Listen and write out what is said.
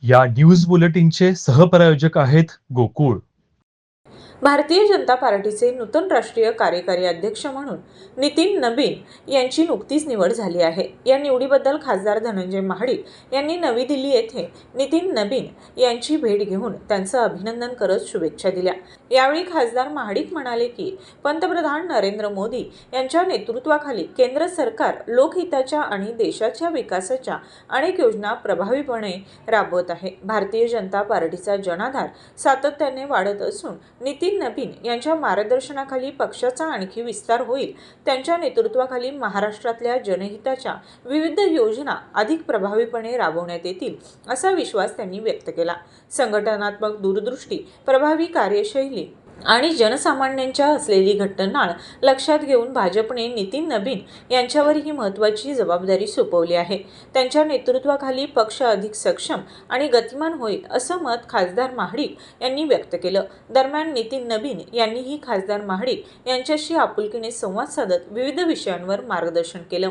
या न्यूज बुलेटिनचे सहप्रायोजक आहेत गोकुळ. भारतीय जनता पार्टीचे नूतन राष्ट्रीय कार्यकारी अध्यक्ष म्हणून नितीन नबीन यांची नुकतीच निवड झाली आहे. या निवडीबद्दल खासदार धनंजय महाडिक यांनी नवी दिल्ली येथे नितीन नबीन यांची भेट घेऊन त्यांचं अभिनंदन करत शुभेच्छा दिल्या. यावेळी खासदार महाडिक म्हणाले की पंतप्रधान नरेंद्र मोदी यांच्या नेतृत्वाखाली केंद्र सरकार लोकहिताच्या आणि देशाच्या विकासाच्या अनेक योजना प्रभावीपणे राबवत आहे. भारतीय जनता पार्टीचा जनाधार सातत्याने वाढत असून नितीन नबीन यांच्या मार्गदर्शनाखाली पक्षाचा आणखी विस्तार होईल. त्यांच्या नेतृत्वाखाली महाराष्ट्रातल्या जनहिताच्या विविध योजना अधिक प्रभावीपणे राबवण्यात येतील असा विश्वास त्यांनी व्यक्त केला. संघटनात्मक दूरदृष्टी, प्रभावी कार्यशैली आणि जनसामान्यांच्या असलेली घट्टनाळ लक्षात घेऊन भाजपने नितीन नबीन यांच्यावर ही महत्त्वाची जबाबदारी सोपवली आहे. त्यांच्या नेतृत्वाखाली पक्ष अधिक सक्षम आणि गतिमान होईल असं मत खासदार महाडिक यांनी व्यक्त केलं. दरम्यान नितीन नबीन यांनीही खासदार महाडिक यांच्याशी आपुलकीने संवाद साधत विविध विषयांवर मार्गदर्शन केलं.